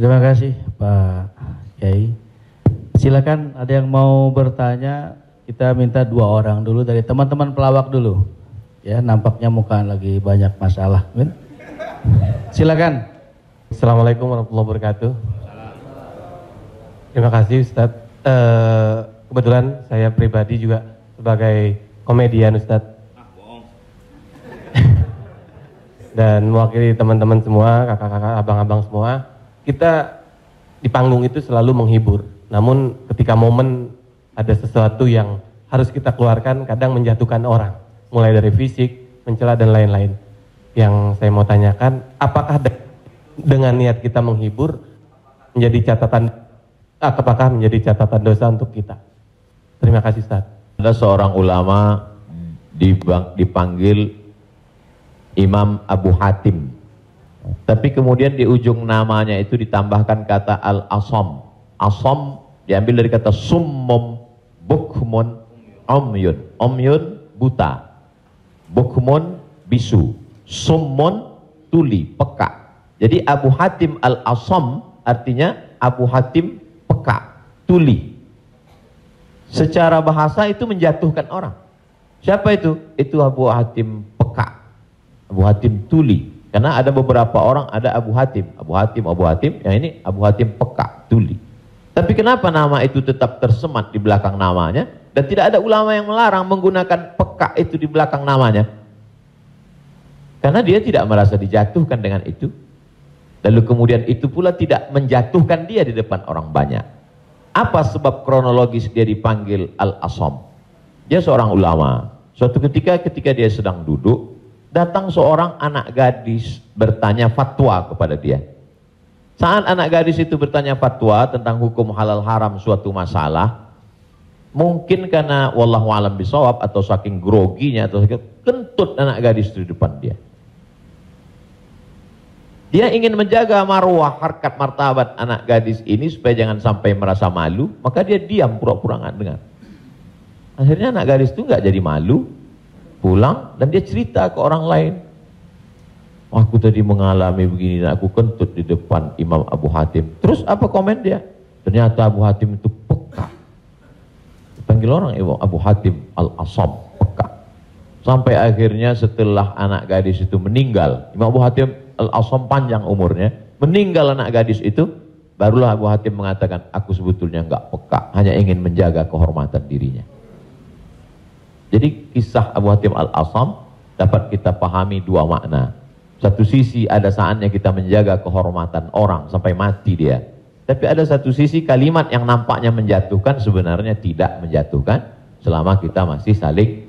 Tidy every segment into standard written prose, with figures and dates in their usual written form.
Terima kasih Pak Kiai. Silakan ada yang mau bertanya, kita minta 2 orang dulu dari teman-teman pelawak dulu. Ya, nampaknya muka lagi banyak masalah. Silakan. Assalamualaikum warahmatullahi wabarakatuh. Terima kasih Ustadz. Kebetulan saya pribadi juga sebagai komedian Ustadz. Dan mewakili teman-teman semua, kakak-kakak, abang-abang semua. Kita di panggung itu selalu menghibur. Namun ketika momen ada sesuatu yang harus kita keluarkan, kadang menjatuhkan orang. Mulai dari fisik, mencela dan lain-lain. Yang saya mau tanyakan, apakah dengan niat kita menghibur menjadi catatan, apakah menjadi catatan dosa untuk kita? Terima kasih Ustaz. Ada seorang ulama dipanggil Imam Abu Hatim, tapi kemudian di ujung namanya itu ditambahkan kata Al-Asam. Asam diambil dari kata summum, bukmun, umyun. Umyun buta, bukmun bisu, summun tuli, peka. Jadi Abu Hatim Al-Asam artinya Abu Hatim peka, tuli. Secara bahasa itu menjatuhkan orang. Siapa itu? Itu Abu Hatim peka, Abu Hatim tuli. Karena ada beberapa orang ada Abu Hatim, yang ini Abu Hatim peka, tuli. Tapi kenapa nama itu tetap tersemat di belakang namanya dan tidak ada ulama yang melarang menggunakan peka itu di belakang namanya? Karena dia tidak merasa dijatuhkan dengan itu. Lalu kemudian itu pula tidak menjatuhkan dia di depan orang banyak. Apa sebab kronologis dia dipanggil Al-Asam? Dia seorang ulama. Suatu ketika dia sedang duduk, datang seorang anak gadis bertanya fatwa kepada dia. Saat anak gadis itu bertanya fatwa tentang hukum halal haram suatu masalah, mungkin karena wallahu alam bisawab atau saking groginya atau saking kentut anak gadis itu di depan dia. Dia ingin menjaga marwah, harkat, martabat anak gadis ini supaya jangan sampai merasa malu, maka dia diam, pura-pura nggak dengar. Akhirnya anak gadis itu nggak jadi malu, pulang dan dia cerita ke orang lain. Aku tadi mengalami begini dan aku kentut di depan Imam Abu Hatim. Terus apa komen dia? Ternyata Abu Hatim itu peka. Dipanggil orang Imam Abu Hatim Al-Asam, peka. Sampai akhirnya setelah anak gadis itu meninggal, Imam Abu Hatim Al-Asam panjang umurnya, meninggal anak gadis itu, barulah Abu Hatim mengatakan, aku sebetulnya enggak peka, hanya ingin menjaga kehormatan dirinya. Jadi kisah Abu Hatim Al-Asam dapat kita pahami 2 makna. Satu sisi ada saatnya kita menjaga kehormatan orang sampai mati dia. Tapi ada satu sisi kalimat yang nampaknya menjatuhkan sebenarnya tidak menjatuhkan selama kita masih saling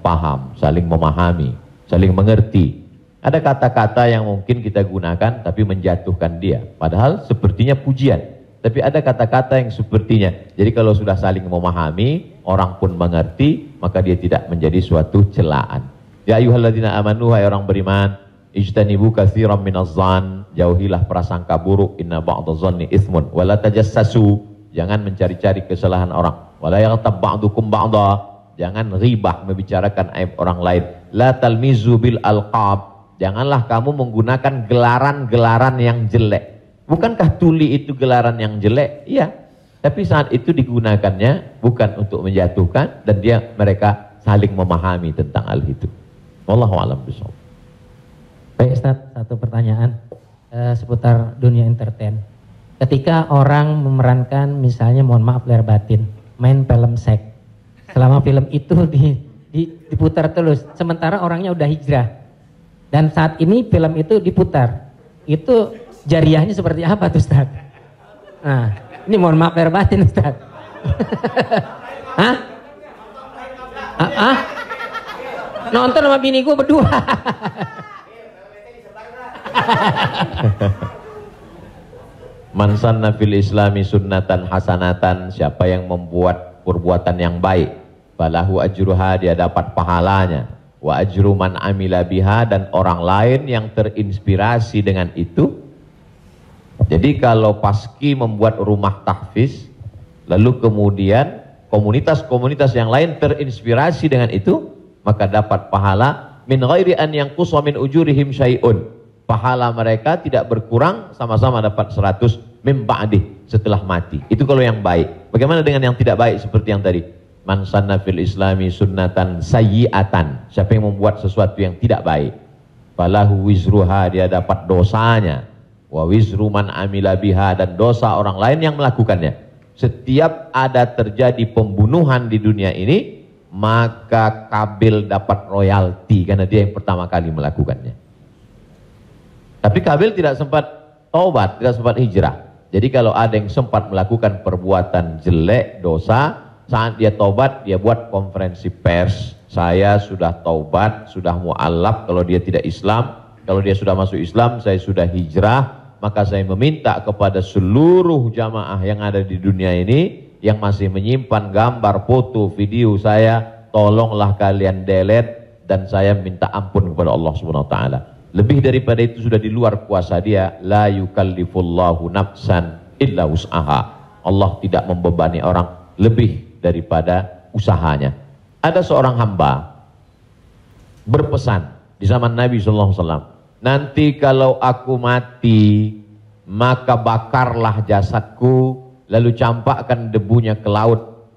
paham, saling memahami, saling mengerti. Ada kata-kata yang mungkin kita gunakan tapi menjatuhkan dia. Padahal sepertinya pujian. Tapi ada kata-kata yang sepertinya. Jadi kalau sudah saling memahami, orang pun mengerti, maka dia tidak menjadi suatu celaan. Ya ayyuhalladzina amanu, hai orang beriman, ijtanibu katsiran minadh-dhann, jauhilah prasangka buruk, inna ba'dadh-dhanni itsmun, wala tajassasu, jangan mencari-cari kesalahan orang, wala yaghtab ba'dukum ba'dha, jangan ribah membicarakan aib orang lain, la talmizu bil alqab, janganlah kamu menggunakan gelaran-gelaran yang jelek. Bukankah tuli itu gelaran yang jelek? Iya. Tapi saat itu digunakannya bukan untuk menjatuhkan dan mereka saling memahami tentang hal itu. Wallahu a'lam bishawab. Baik Ustaz, satu pertanyaan seputar dunia entertain. Ketika orang memerankan misalnya mohon maaf lahir batin, main film seks. Selama film itu diputar terus, sementara orangnya udah hijrah. Dan saat ini film itu diputar. Itu jariahnya seperti apa tuh Ustaz? Nah, ini mohon maaf lahir batin Ustaz. Hah? Nonton sama bini gue berdua. Man sanna fil islami sunnatan hasanatan, siapa yang membuat perbuatan yang baik, falahu ajruha, dia dapat pahalanya, wa ajru man amila biha, dan orang lain yang terinspirasi dengan itu. Jadi kalau Paski membuat rumah tahfiz, lalu kemudian komunitas-komunitas yang lain terinspirasi dengan itu, maka dapat pahala min ghairi an yanqusa min ujurihim syai'un. Pahala mereka tidak berkurang, sama-sama dapat 100 min ba'dih, setelah mati. Itu kalau yang baik. Bagaimana dengan yang tidak baik seperti yang tadi? Man sanna fil islami sunnatan sayyi'atan. Siapa yang membuat sesuatu yang tidak baik, falahu wizruha, dia dapat dosanya. Wa wizru man amila biha, dan dosa orang lain yang melakukannya. Setiap ada terjadi pembunuhan di dunia ini, maka Kabil dapat royalti karena dia yang pertama kali melakukannya. Tapi Kabil tidak sempat taubat, tidak sempat hijrah. Jadi kalau ada yang sempat melakukan perbuatan jelek, dosa, saat dia taubat, dia buat konferensi pers. Saya sudah taubat, sudah mu'alaf kalau dia tidak Islam. Kalau dia sudah masuk Islam, saya sudah hijrah. Maka saya meminta kepada seluruh jamaah yang ada di dunia ini, yang masih menyimpan gambar, foto, video saya, tolonglah kalian delete, dan saya minta ampun kepada Allah Subhanahu wa taala. Lebih daripada itu sudah di luar kuasa dia. La yukallifullahu nafsan illa wus'aha. Allah tidak membebani orang lebih daripada usahanya. Ada seorang hamba berpesan di zaman Nabi SAW, nanti kalau aku mati, maka bakarlah jasadku, lalu campakkan debunya ke laut.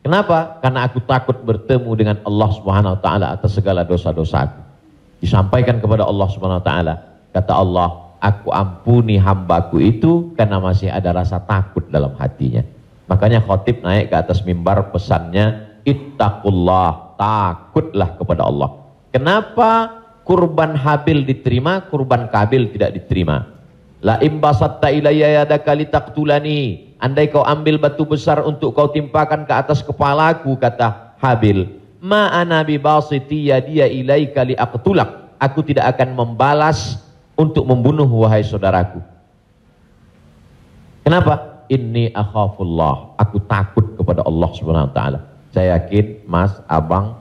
Kenapa? Karena aku takut bertemu dengan Allah Subhanahu wa taala atas segala dosa-dosaku. Disampaikan kepada Allah Subhanahu wa taala. Kata Allah, aku ampuni hambaku itu karena masih ada rasa takut dalam hatinya. Makanya khotib naik ke atas mimbar, pesannya ittaqullah, takutlah kepada Allah. Kenapa kurban Habil diterima, kurban Kabil tidak diterima? La imbasatta ilayya yadaka litaqtulani, andai kau ambil batu besar untuk kau timpakan ke atas kepalaku, kata Habil, ma ana bibasiti yadiya ilaika liaqtulak, aku tidak akan membalas untuk membunuh wahai saudaraku. Kenapa? Inni akhafullah, aku takut kepada Allah Subhanahu wa taala. Saya yakin Mas, Abang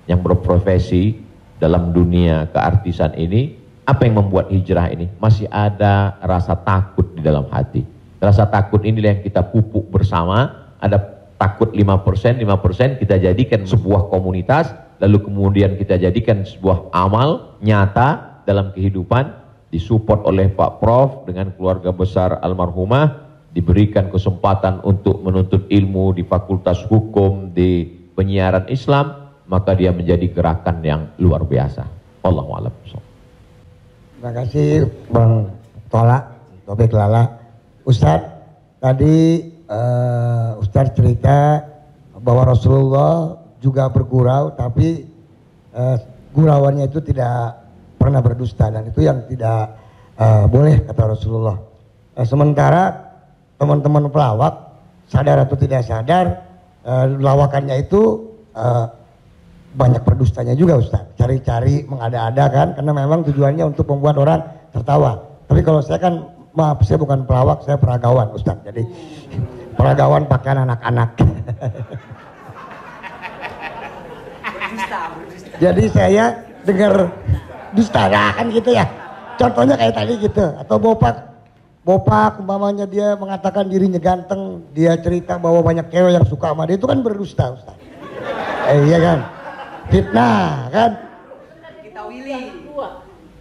yang berprofesi dalam dunia keartisan ini, apa yang membuat hijrah ini? Masih ada rasa takut di dalam hati. Rasa takut inilah yang kita pupuk bersama. Ada takut 5%, 5% kita jadikan sebuah komunitas, lalu kemudian kita jadikan sebuah amal nyata dalam kehidupan, disupport oleh Pak Prof dengan keluarga besar almarhumah, diberikan kesempatan untuk menuntut ilmu di Fakultas Hukum, di penyiaran Islam, maka dia menjadi gerakan yang luar biasa. Wallahu a'lam. Terima kasih Bang Tola, Tobek Lala. Ustadz, tadi Ustadz cerita bahwa Rasulullah juga bergurau, tapi gurauannya itu tidak pernah berdusta, dan itu yang tidak boleh, kata Rasulullah. Sementara teman-teman pelawak, sadar atau tidak sadar, lawakannya itu banyak berdustanya juga Ustaz, cari-cari mengada-ada kan, karena memang tujuannya untuk membuat orang tertawa. Tapi kalau saya kan, maaf, saya bukan pelawak, saya peragawan Ustaz, jadi peragawan pakaian anak-anak. Jadi saya dengar dusta kan gitu ya, contohnya kayak tadi gitu, atau Bopak umpamanya dia mengatakan dirinya ganteng, dia cerita bahwa banyak cewek yang suka sama dia, itu kan berdusta Ustaz. Iya kan? Fitnah kan? Kita Willy.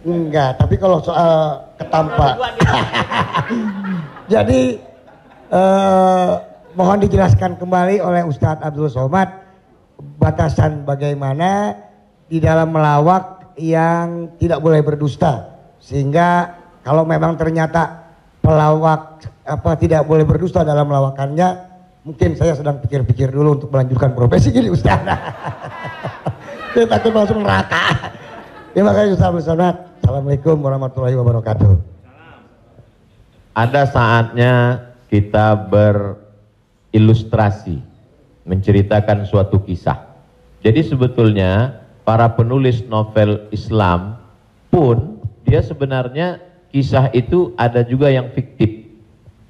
Enggak, tapi kalau soal ketampak. Jadi mohon dijelaskan kembali oleh Ustadz Abdul Somad batasan bagaimana di dalam melawak yang tidak boleh berdusta, sehingga kalau memang ternyata pelawak tidak boleh berdusta dalam melawakannya, mungkin saya sedang pikir-pikir dulu untuk melanjutkan profesi gini Ustaz. Saya takut langsung neraka. Terima kasih Ustaz Abdul Somad. Assalamualaikum warahmatullahi wabarakatuh. Ada saatnya kita berilustrasi, menceritakan suatu kisah. Jadi sebetulnya para penulis novel Islam pun dia sebenarnya kisah itu ada juga yang fiktif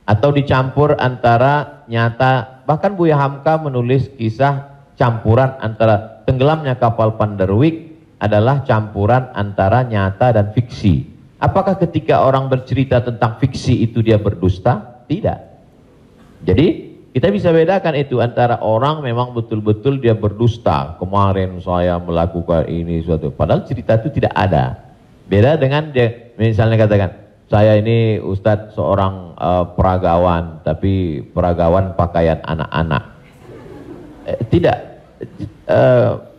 atau dicampur antara nyata. Bahkan Buya Hamka menulis kisah campuran antara tenggelamnya kapal Panderwick adalah campuran antara nyata dan fiksi. Apakah ketika orang bercerita tentang fiksi itu dia berdusta? Tidak. Jadi kita bisa bedakan itu antara orang memang betul-betul dia berdusta. Kemarin saya melakukan ini suatu, padahal cerita itu tidak ada. Beda dengan dia misalnya katakan, saya ini Ustadz seorang peragawan, tapi peragawan pakaian anak-anak. Tidak,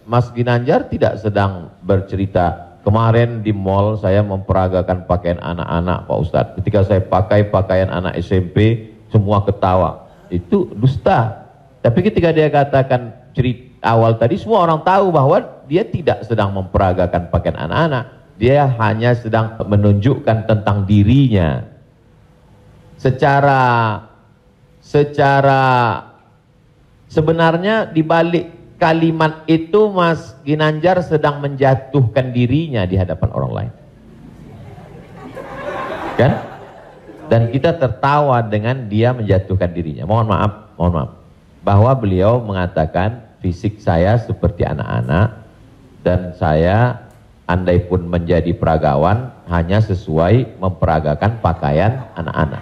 Mas Ginanjar tidak sedang bercerita, kemarin di mall saya memperagakan pakaian anak-anak Pak Ustadz. Ketika saya pakai pakaian anak SMP, semua ketawa. Itu dusta. Tapi ketika dia katakan cerita awal tadi, semua orang tahu bahwa dia tidak sedang memperagakan pakaian anak-anak. Dia hanya sedang menunjukkan tentang dirinya. Secara sebenarnya di balik kalimat itu Mas Ginanjar sedang menjatuhkan dirinya di hadapan orang lain. Kan? Dan kita tertawa dengan dia menjatuhkan dirinya. Mohon maaf. Bahwa beliau mengatakan fisik saya seperti anak-anak dan saya andai pun menjadi peragawan hanya sesuai memperagakan pakaian anak-anak.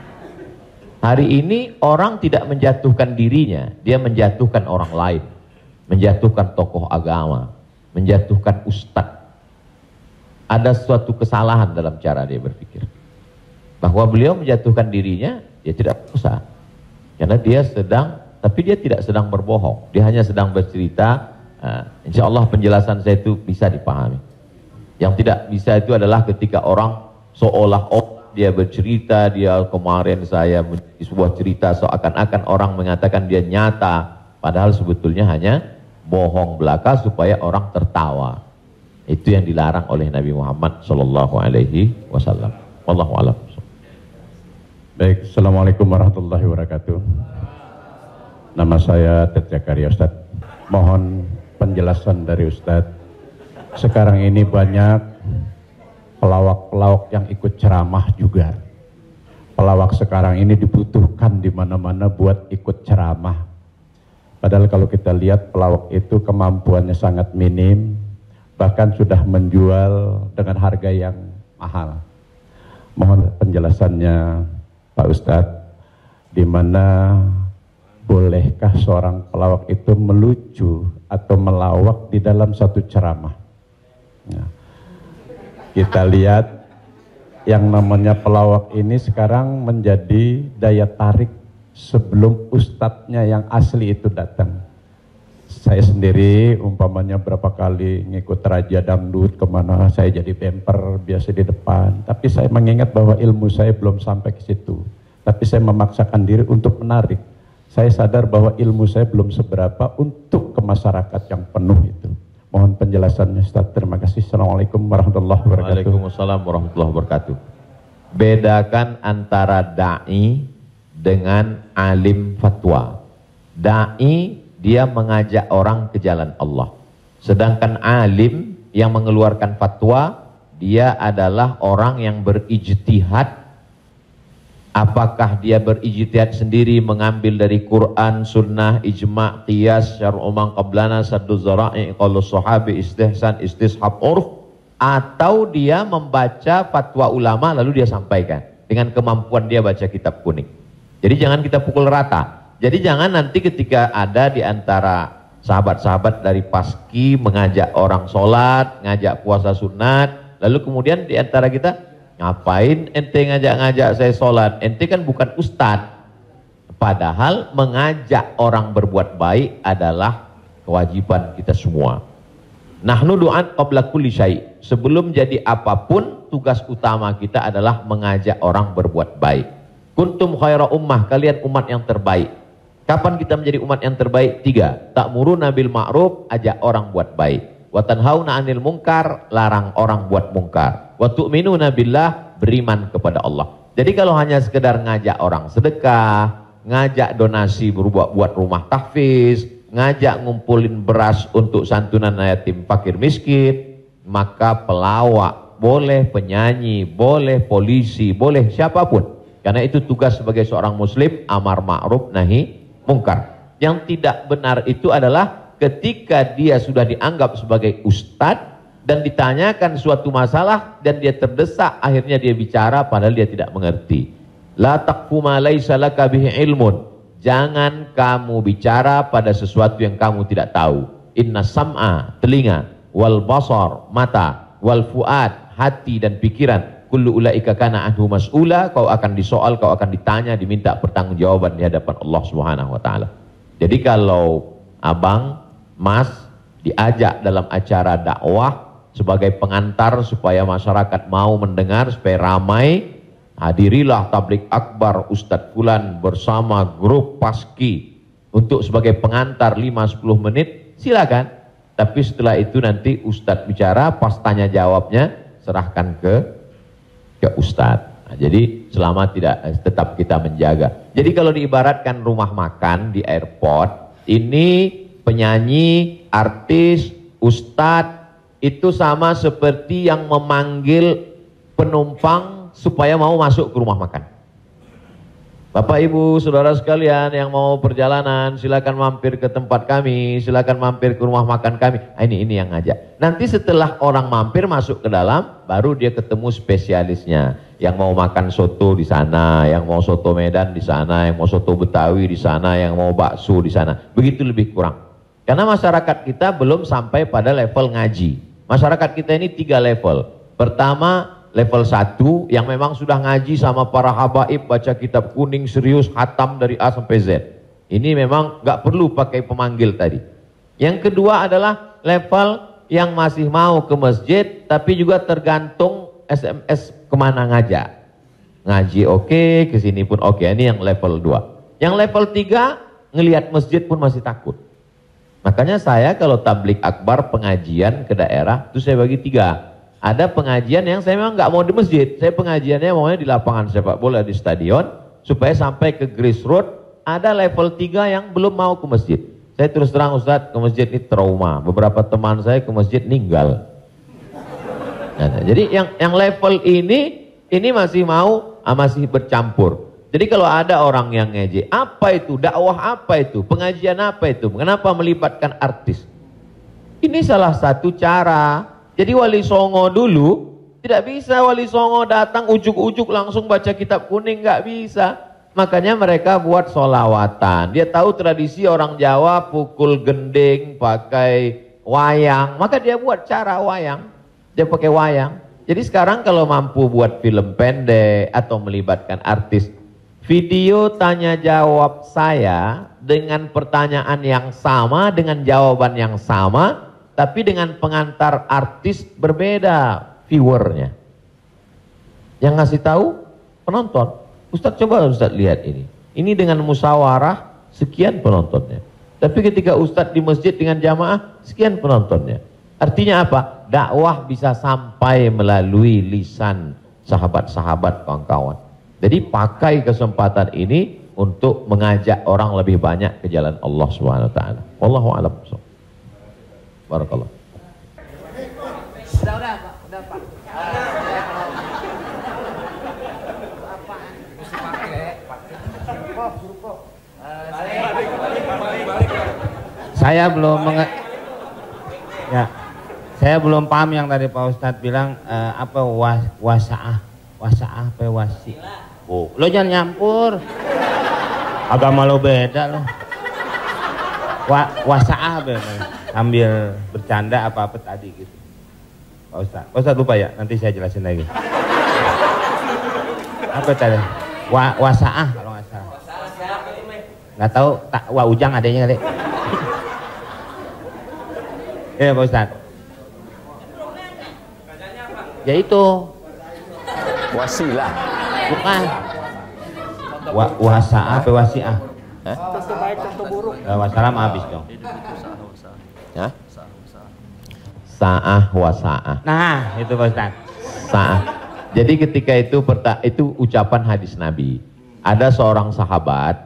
Hari ini orang tidak menjatuhkan dirinya, dia menjatuhkan orang lain, menjatuhkan tokoh agama, menjatuhkan ustadz. Ada suatu kesalahan dalam cara dia berpikir. Bahwa beliau menjatuhkan dirinya, dia tidak usah. Karena dia tapi dia tidak sedang berbohong, dia hanya sedang bercerita. Insya Allah penjelasan saya itu bisa dipahami. Yang tidak bisa itu adalah ketika orang seolah-olah dia bercerita, dia kemarin saya menjadi sebuah cerita seakan-akan orang mengatakan dia nyata, padahal sebetulnya hanya bohong belaka supaya orang tertawa. Itu yang dilarang oleh Nabi Muhammad Sallallahu Alaihi Wasallam. Wallahu a'lam. Baik, Assalamualaikum warahmatullahi wabarakatuh. Nama saya Ted Zakaria Ustadz. Mohon penjelasan dari Ustadz. Sekarang ini banyak pelawak-pelawak yang ikut ceramah juga. Pelawak sekarang ini dibutuhkan di mana-mana buat ikut ceramah. Padahal kalau kita lihat pelawak itu kemampuannya sangat minim, bahkan sudah menjual dengan harga yang mahal. Mohon penjelasannya Pak Ustadz, di mana bolehkah seorang pelawak itu melucu atau melawak di dalam satu ceramah? Nah, kita lihat yang namanya pelawak ini sekarang menjadi daya tarik sebelum ustadznya yang asli itu datang. Saya sendiri umpamanya berapa kali ngikut raja dangdut kemana, saya jadi bemper biasa di depan. Tapi saya mengingat bahwa ilmu saya belum sampai ke situ. Tapi saya memaksakan diri untuk menarik. Saya sadar bahwa ilmu saya belum seberapa untuk ke masyarakat yang penuh itu. Mohon penjelasannya Ustaz. Terima kasih. Assalamualaikum warahmatullahi wabarakatuh. Waalaikumsalam warahmatullahi wabarakatuh. Bedakan antara da'i dengan alim fatwa. Da'i dia mengajak orang ke jalan Allah. Sedangkan alim yang mengeluarkan fatwa, dia adalah orang yang berijtihad. Apakah dia berijtihad sendiri mengambil dari Quran, sunnah, ijma', qiyas, syar'u man qablana, saddu zara'i, qalu sahabi, istihsan, istishab, urf, atau dia membaca fatwa ulama lalu dia sampaikan dengan kemampuan dia baca kitab kuning. Jadi jangan kita pukul rata. Jadi jangan nanti ketika ada di antara sahabat-sahabat dari Paski mengajak orang sholat, ngajak puasa sunat, lalu kemudian di antara kita, ngapain ente ngajak-ngajak saya sholat? Ente kan bukan ustadz. Padahal mengajak orang berbuat baik adalah kewajiban kita semua. Nahnu du'an qabla kulli syai'. Sebelum jadi apapun, tugas utama kita adalah mengajak orang berbuat baik. Kuntum khaira ummah, kalian umat yang terbaik. Kapan kita menjadi umat yang terbaik? 3. Ta'muruna bil ma'ruf, ajak orang buat baik. Wa tanhauna 'anil munkar, larang orang buat mungkar. Wa tu'minuna billah, beriman kepada Allah. Jadi kalau hanya sekedar ngajak orang sedekah, ngajak donasi buat rumah tahfiz, ngajak ngumpulin beras untuk santunan yatim fakir miskin, maka pelawak boleh, penyanyi boleh, polisi boleh, siapapun. Karena itu tugas sebagai seorang muslim, amar ma'ruf nahi mungkar. Yang tidak benar itu adalah ketika dia sudah dianggap sebagai ustadz dan ditanyakan suatu masalah dan dia terdesak, akhirnya dia bicara padahal dia tidak mengerti. La taqfu ma laisa laka bihi ilmun. Jangan kamu bicara pada sesuatu yang kamu tidak tahu. Inna sam'a, telinga, wal basar, mata, wal fuad, hati dan pikiran, kullu ulaika kana anhu mas'ula, kau akan disoal, kau akan ditanya, diminta pertanggungjawaban di hadapan Allah Subhanahu wa taala. Jadi kalau abang, mas diajak dalam acara dakwah sebagai pengantar supaya masyarakat mau mendengar, supaya ramai, hadirilah tablik akbar Ustadz Fulan bersama grup Paski untuk sebagai pengantar 5-10 menit, silakan. Tapi setelah itu nanti Ustadz bicara, pas tanya jawabnya serahkan ke Ustadz. Nah, jadi selama tetap kita menjaga. Jadi kalau diibaratkan rumah makan di airport, ini penyanyi, artis, Ustadz itu sama seperti yang memanggil penumpang supaya mau masuk ke rumah makan. Bapak Ibu Saudara sekalian yang mau perjalanan, silakan mampir ke tempat kami, silakan mampir ke rumah makan kami. Nah, ini yang ngajak. Nanti setelah orang mampir masuk ke dalam, baru dia ketemu spesialisnya. Yang mau makan soto di sana, yang mau soto Medan di sana, yang mau soto Betawi di sana, yang mau bakso di sana. Begitu lebih kurang. Karena masyarakat kita belum sampai pada level ngaji. Masyarakat kita ini 3 level. Pertama, level 1 yang memang sudah ngaji sama para habaib, baca kitab kuning serius, khatam dari A sampai Z. Ini memang nggak perlu pakai pemanggil tadi. Yang kedua adalah level yang masih mau ke masjid, tapi juga tergantung SMS kemana ngajak. Ngaji oke, kesini pun oke. Ini yang level 2. Yang level 3, ngelihat masjid pun masih takut. Makanya saya kalau tablik akbar pengajian ke daerah, itu saya bagi 3. Ada pengajian yang saya memang nggak mau di masjid, saya pengajiannya maunya di lapangan sepak bola, di stadion, supaya sampai ke grassroots. Ada level 3 yang belum mau ke masjid. Saya terus terang Ustadz, ke masjid ini trauma. Beberapa teman saya ke masjid ninggal. Nah, jadi yang level ini masih mau, masih bercampur. Jadi kalau ada orang yang ngejek, apa itu? Dakwah apa itu? Pengajian apa itu? Kenapa melibatkan artis? Ini salah satu cara. Jadi Wali Songo dulu tidak bisa Wali Songo datang ujuk-ujuk langsung baca kitab kuning, nggak bisa. Makanya mereka buat solawatan. Dia tahu tradisi orang Jawa pukul gending, pakai wayang, maka dia buat cara wayang. Dia pakai wayang. Jadi sekarang kalau mampu buat film pendek atau melibatkan artis, video tanya jawab saya dengan pertanyaan yang sama, dengan jawaban yang sama, tapi dengan pengantar artis berbeda viewernya. Yang ngasih tahu penonton. Ustadz coba Ustadz lihat ini. Ini dengan musyawarah sekian penontonnya. Tapi ketika Ustadz di masjid dengan jamaah sekian penontonnya. Artinya apa? Dakwah bisa sampai melalui lisan sahabat-sahabat kawan-kawan. Jadi pakai kesempatan ini untuk mengajak orang lebih banyak ke jalan Allah Subhanahu wa taala. Wallahu a'lam. Barakallah. Udah Pak. Saya belum paham yang tadi Pak Ustadz bilang apa wasaah apa wasi. Oh, lo jangan nyampur. Agama lo beda lo. Wasaah sambil bercanda apa tadi gitu. Pak Ustadz lupa ya, nanti saya jelasin lagi. Apa tadi? Wasaah kalau nggak salah. Nggak tahu, ujang adanya kali. Ya Pak Ustadz. Ya itu. Wasilah. Bukan. Wasaah apa wasiah? Tentu baik, tentu buruk. Wassalam habis dong. Ya? Sa'ah wa sa'ah. Nah, itu Pak Ustadz. Sa'ah. Jadi ketika itu ucapan hadis Nabi. Ada seorang sahabat,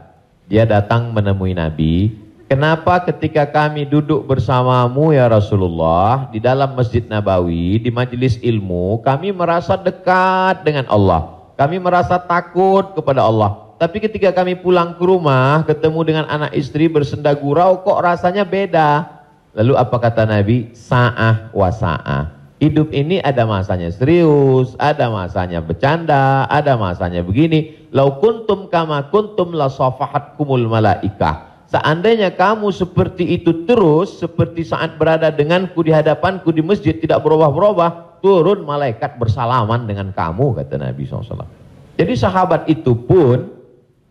dia datang menemui Nabi. Kenapa ketika kami duduk bersamamu ya Rasulullah di dalam Masjid Nabawi, di majelis ilmu, kami merasa dekat dengan Allah. Kami merasa takut kepada Allah. Tapi ketika kami pulang ke rumah, ketemu dengan anak istri bersenda gurau, kok rasanya beda. Lalu apa kata Nabi? Sa'ah wa sa'ah. Hidup ini ada masanya serius, ada masanya bercanda, ada masanya begini. Lau kuntum kama kuntum la safahatkumul malaikah. Seandainya kamu seperti itu terus, seperti saat berada denganku di hadapanku di masjid, tidak berubah-berubah, turun malaikat bersalaman dengan kamu, kata Nabi SAW. Jadi sahabat itu pun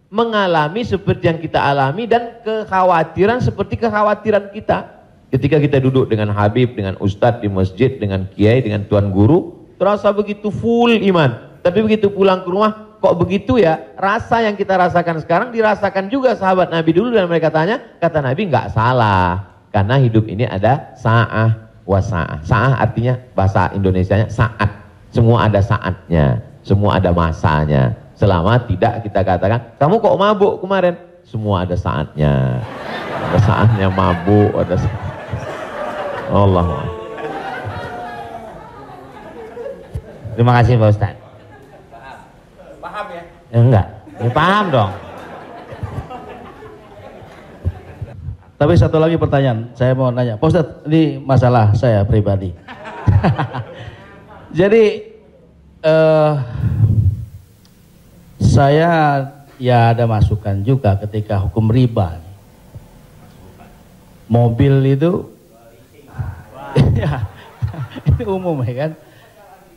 mengalami seperti yang kita alami dan kekhawatiran seperti kekhawatiran kita. Ketika kita duduk dengan Habib, dengan Ustadz di masjid, dengan Kiai, dengan Tuan Guru, terasa begitu full iman. Tapi begitu pulang ke rumah, kok begitu ya? Rasa yang kita rasakan sekarang dirasakan juga sahabat Nabi dulu, dan mereka tanya, kata Nabi nggak salah. Karena hidup ini ada sa'ah wa sa'ah. Sa'ah artinya bahasa Indonesianya saat. Semua ada saatnya, semua ada masanya. Selama tidak kita katakan, kamu kok mabuk kemarin? Semua ada saatnya. Ada saatnya mabuk, ada Allah. Terima kasih Pak Ustadz. Paham ya? Enggak, ya paham dong. Tapi satu lagi pertanyaan, saya mau nanya, Pak Ustadz, ini masalah saya pribadi. Jadi saya ya ada masukan juga ketika hukum riba. Mobil itu, ya, ini umum ya kan.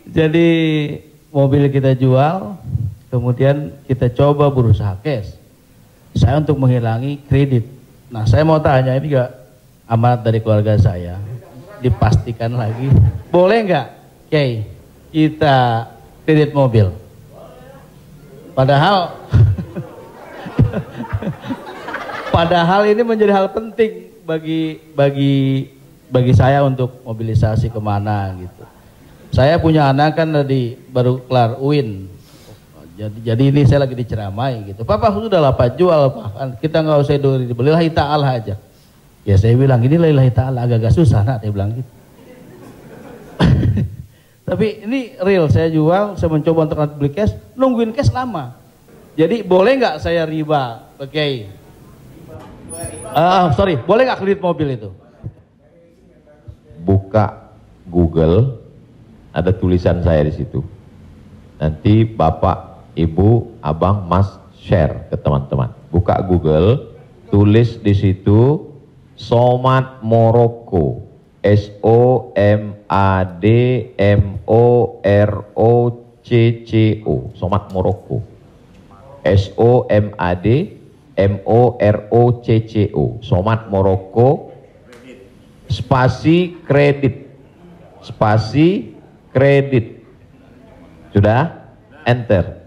Jadi mobil kita jual, kemudian kita coba berusaha cash. Saya untuk menghilangi kredit. Nah, saya mau tanya, ini juga amanat dari keluarga saya, dipastikan lagi, boleh nggak, Kiai, kita kredit mobil? Padahal, padahal ini menjadi hal penting bagi saya untuk mobilisasi kemana gitu. Saya punya anak kan baru kelar UIN. Jadi ini saya lagi diceramai gitu. Papa sudah lah Pak, jual Pak. Kita nggak usah dibeli, lillahi ta'ala aja. Ya saya bilang ini lillahi ta'ala, agak-agak susah nak, dia bilang gitu. Tapi ini real, saya jual, saya mencoba untuk beli cash, nungguin cash lama. Jadi boleh nggak saya riba, Kiai? Sorry, boleh nggak kredit mobil itu? Buka Google, ada tulisan saya di situ. Nanti Bapak, Ibu, Abang, Mas share ke teman-teman. Buka Google, tulis di situ Somad Morocco, SOMADMOROCCO, Somad Morocco, SOMADMOROCCO, Somad Morocco, spasi kredit, sudah? Enter.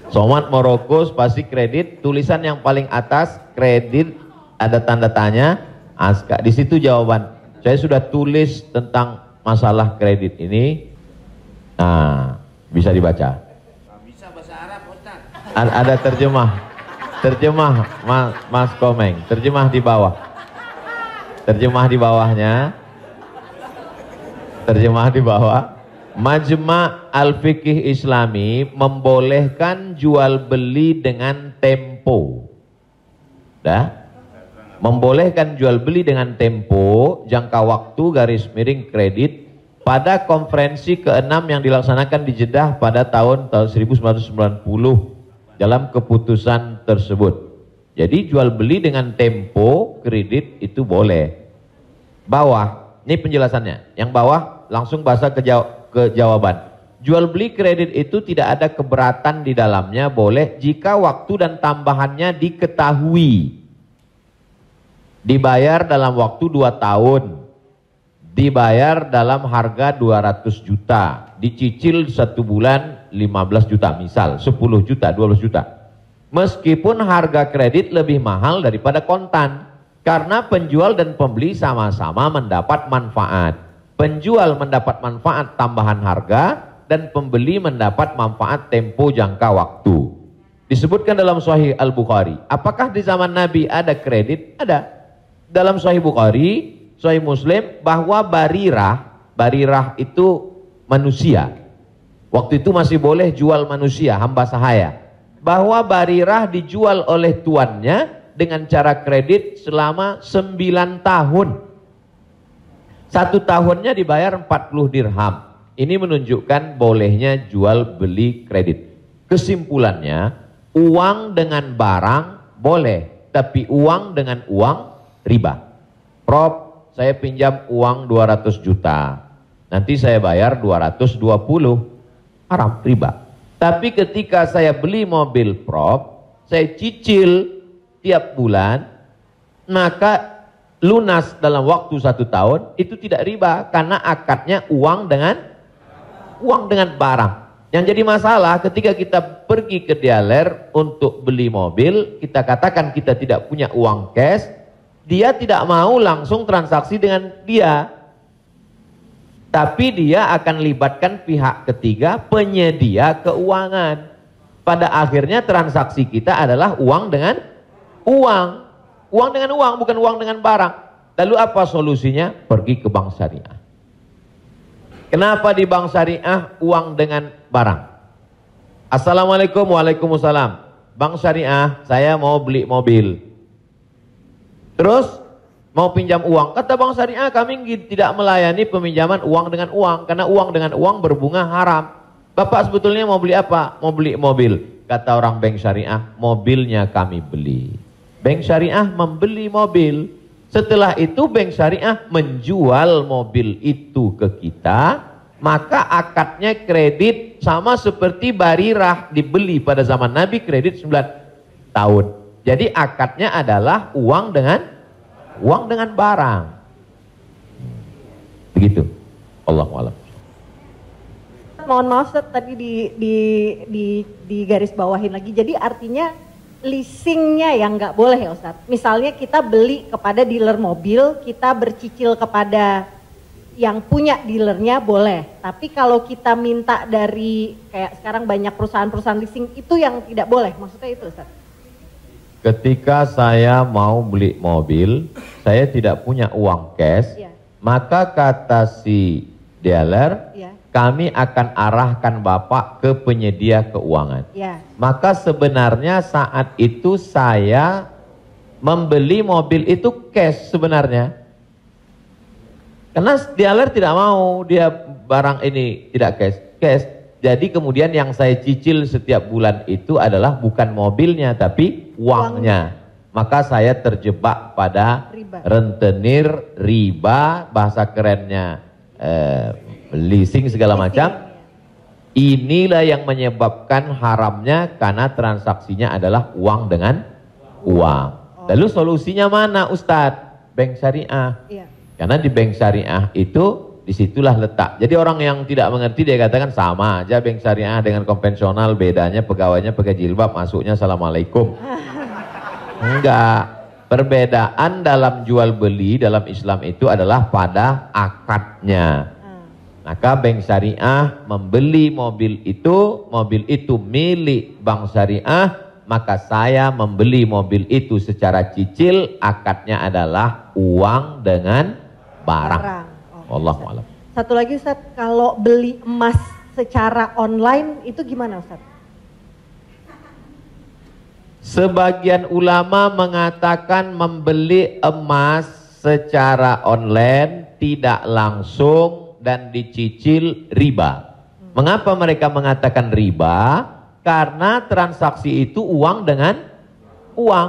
Somad Morocco spasi kredit, tulisan yang paling atas kredit, ada tanda tanya, aska. Di situ jawaban. Saya sudah tulis tentang masalah kredit ini. Nah, bisa dibaca. Bisa bahasa Arab Ustaz. Ada terjemah Mas Komeng, terjemah di bawah. Terjemah di bawahnya. Terjemah di bawah. Majma' Al-Fiqih Islami membolehkan jual beli dengan tempo. Membolehkan jual beli dengan tempo, jangka waktu, garis miring kredit, pada konferensi ke-6 yang dilaksanakan di Jeddah pada tahun 1990 dalam keputusan tersebut. Jadi jual beli dengan tempo kredit itu boleh. Bawah, ini penjelasannya. Yang bawah langsung bahasa ke jawaban. Jual beli kredit itu tidak ada keberatan di dalamnya, boleh jika waktu dan tambahannya diketahui. Dibayar dalam waktu 2 tahun. Dibayar dalam harga 200 juta. Dicicil 1 bulan 15 juta, misal 10 juta, 12 juta. Meskipun harga kredit lebih mahal daripada kontan, karena penjual dan pembeli sama-sama mendapat manfaat. Penjual mendapat manfaat tambahan harga dan pembeli mendapat manfaat tempo jangka waktu. Disebutkan dalam Sahih Al-Bukhari. Apakah di zaman Nabi ada kredit? Ada. Dalam Sahih Bukhari, Sahih Muslim, bahwa barirah itu manusia. Waktu itu masih boleh jual manusia, hamba sahaya. Bahwa barirah dijual oleh tuannya dengan cara kredit selama 9 tahun. 1 tahunnya dibayar 40 dirham. Ini menunjukkan bolehnya jual beli kredit. Kesimpulannya, uang dengan barang boleh, tapi uang dengan uang riba. Prof, saya pinjam uang 200 juta. nanti saya bayar 220, haram, riba. Tapi ketika saya beli mobil prop, saya cicil tiap bulan, maka lunas dalam waktu 1 tahun, itu tidak riba, karena akadnya uang dengan barang. Yang jadi masalah ketika kita pergi ke dealer untuk beli mobil, kita katakan kita tidak punya uang cash, dia tidak mau langsung transaksi dengan dia, tapi dia akan libatkan pihak ketiga, penyedia keuangan. Pada akhirnya transaksi kita adalah uang dengan uang, uang dengan uang, bukan uang dengan barang. Lalu apa solusinya? Pergi ke bank syariah. Kenapa di bank syariah uang dengan barang? Assalamualaikum, waalaikumsalam. Bank syariah, saya mau beli mobil. Terus mau pinjam uang. Kata bank syariah, kami tidak melayani peminjaman uang dengan uang, karena uang dengan uang berbunga haram. Bapak sebetulnya mau beli apa? Mau beli mobil. Kata orang bank syariah, mobilnya kami beli. Bank syariah membeli mobil. Setelah itu bank syariah menjual mobil itu ke kita, maka akadnya kredit sama seperti barirah dibeli pada zaman Nabi, kredit 9 tahun. Jadi akadnya adalah uang dengan barang. Begitu. Allahu a'lam. Mohon maaf Ustaz, tadi di garis bawahin lagi. Jadi artinya leasingnya yang nggak boleh ya Ustaz. Misalnya kita beli kepada dealer mobil, kita bercicil kepada yang punya dealernya boleh. Tapi kalau kita minta dari kayak sekarang banyak perusahaan-perusahaan leasing itu yang tidak boleh. Maksudnya itu Ustaz. Ketika saya mau beli mobil, saya tidak punya uang cash, maka kata si dealer, kami akan arahkan Bapak ke penyedia keuangan. Maka sebenarnya saat itu saya membeli mobil itu cash sebenarnya. Karena dealer tidak mau dia barang ini tidak cash. Jadi kemudian yang saya cicil setiap bulan itu adalah bukan mobilnya tapi uangnya. Maka saya terjebak pada rentenir, riba, bahasa kerennya leasing segala macam. Inilah yang menyebabkan haramnya, karena transaksinya adalah uang dengan uang. Lalu solusinya mana Ustadz? Bank syariah. Karena di bank syariah itu disitulah letak. Jadi orang yang tidak mengerti dia katakan sama aja bank syariah dengan konvensional, bedanya pegawainya pakai jilbab, masuknya assalamualaikum. Enggak. Perbedaan dalam jual beli dalam Islam itu adalah pada akadnya. Maka bank syariah membeli mobil itu milik bank syariah, maka saya membeli mobil itu secara cicil, akadnya adalah uang dengan barang. Wallahu a'lam. Satu lagi Ustaz, kalau beli emas secara online itu gimana Ustaz? Sebagian ulama mengatakan membeli emas secara online tidak langsung dan dicicil riba. Mengapa mereka mengatakan riba? Karena transaksi itu uang dengan uang.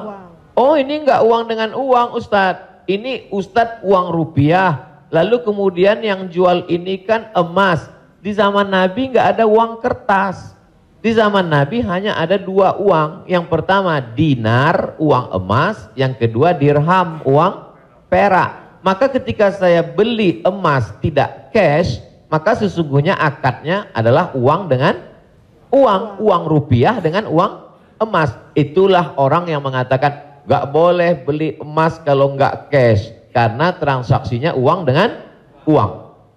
Oh ini enggak uang dengan uang Ustadz, ini Ustadz uang rupiah. Lalu kemudian yang jual ini kan emas. Di zaman Nabi enggak ada uang kertas. Di zaman Nabi hanya ada 2 uang. Yang pertama dinar, uang emas. Yang kedua dirham, uang perak. Maka ketika saya beli emas tidak cash, maka sesungguhnya akadnya adalah uang dengan uang rupiah dengan uang emas. Itulah orang yang mengatakan gak boleh beli emas kalau gak cash, karena transaksinya uang dengan uang.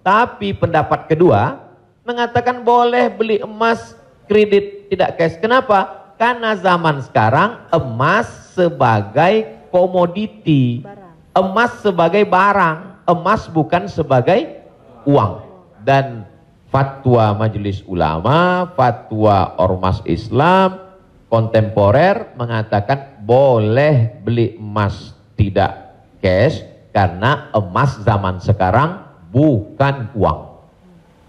Tapi pendapat kedua mengatakan boleh beli emas kredit tidak cash. Kenapa? Karena zaman sekarang emas sebagai komoditi, emas sebagai barang, emas bukan sebagai uang. Dan fatwa Majelis Ulama, fatwa Ormas Islam kontemporer mengatakan boleh beli emas tidak cash, karena emas zaman sekarang bukan uang.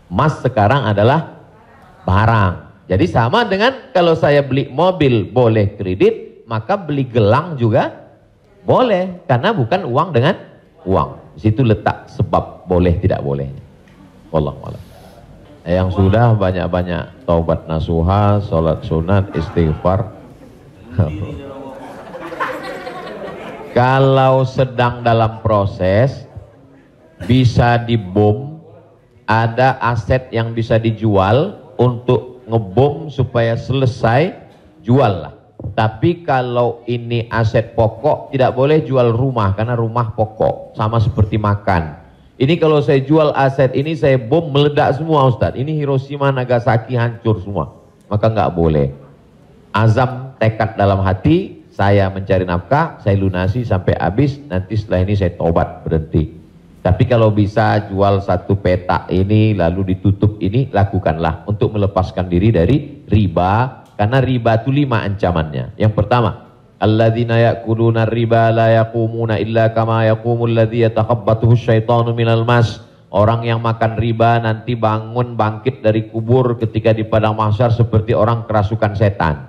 Emas sekarang adalah barang. Jadi sama dengan kalau saya beli mobil boleh kredit, maka beli gelang juga boleh, karena bukan uang dengan uang. Di situ letak sebab boleh tidak bolehnya. Wallahu a'lam. Yang sudah banyak-banyak taubat nasuha, sholat sunat, istighfar. Kalau sedang dalam proses, bisa dibom, ada aset yang bisa dijual untuk ngebom supaya selesai, jual lah. Tapi kalau ini aset pokok, tidak boleh jual rumah, karena rumah pokok, sama seperti makan. Ini kalau saya jual aset ini, saya bom, meledak semua Ustadz. Ini Hiroshima, Nagasaki hancur semua. Maka nggak boleh. Azam, tekad dalam hati, saya mencari nafkah, saya lunasi sampai habis, nanti setelah ini saya tobat, berhenti. Tapi kalau bisa jual satu petak ini, lalu ditutup ini, lakukanlah untuk melepaskan diri dari riba. Karena riba itu 5 ancamannya. Yang pertama, alladzina ya'kuluna riba la yaqumuna illa kama yaqumul ladzi yatakhabbathu syaitanu minal mas. Orang yang makan riba nanti bangun bangkit dari kubur ketika di padang mahsyar seperti orang kerasukan setan.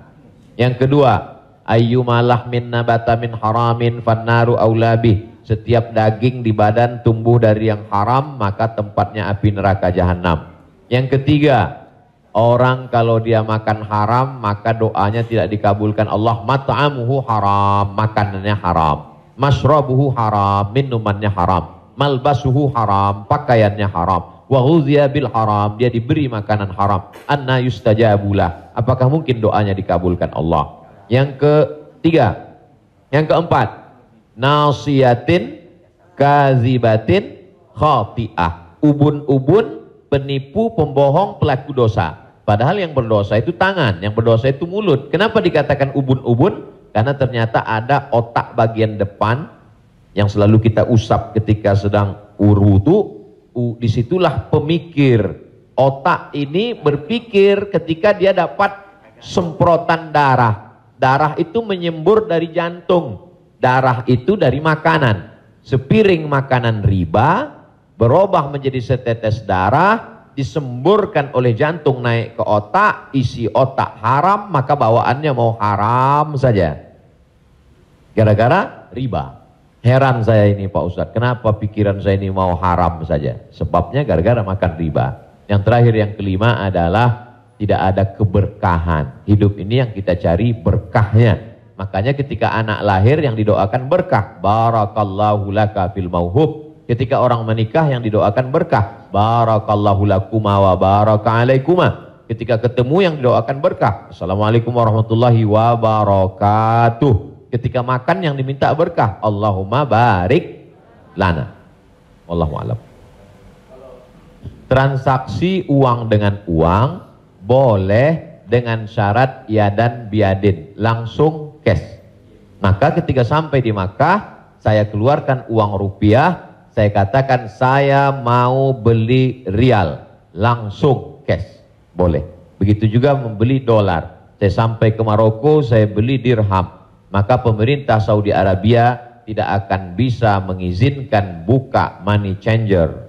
Yang kedua, ayyuma lahmin nabata min haramin fannaru aulabih. Setiap daging di badan tumbuh dari yang haram, maka tempatnya api neraka jahanam. Yang ketiga, orang kalau dia makan haram, maka doanya tidak dikabulkan Allah. Mat'amuhu haram, makanannya haram. Mashrabuhu haram, minumannya haram. Malbasuhu haram, pakaiannya haram. Wa ghuziya bil haram, dia diberi makanan haram. Anna yustajabulah, apakah mungkin doanya dikabulkan Allah? Yang ketiga, yang keempat, nasiyatin kazibatin khati'ah. Ubun-ubun, penipu, pembohong, pelaku dosa. Padahal yang berdosa itu tangan, yang berdosa itu mulut. Kenapa dikatakan ubun-ubun? Karena ternyata ada otak bagian depan yang selalu kita usap ketika sedang wudu. Disitulah pemikir. Otak ini berpikir ketika dia dapat semprotan darah. Darah itu menyembur dari jantung. Darah itu dari makanan. Sepiring makanan riba berubah menjadi setetes darah, disemburkan oleh jantung naik ke otak, isi otak haram, maka bawaannya mau haram saja. Gara-gara riba. Heran saya ini Pak Ustadz, kenapa pikiran saya ini mau haram saja? Sebabnya gara-gara makan riba. Yang terakhir, yang kelima adalah tidak ada keberkahan. Hidup ini yang kita cari berkahnya. Makanya ketika anak lahir yang didoakan berkah. Barakallahu laka fil mauhub. Ketika orang menikah yang didoakan berkah. Barakallahu lakuma wa baraka alaikuma. Ketika ketemu yang didoakan berkah. Assalamualaikum warahmatullahi wabarakatuh. Ketika makan yang diminta berkah. Allahumma barik lana. Wallahu a'lam. Transaksi uang dengan uang boleh dengan syarat yadan biadin, langsung cash. Maka ketika sampai di Makkah, saya keluarkan uang rupiah, saya katakan saya mau beli rial, langsung cash, boleh. Begitu juga membeli dolar. Saya sampai ke Maroko, saya beli dirham. Maka pemerintah Saudi Arabia tidak akan bisa mengizinkan buka money changer,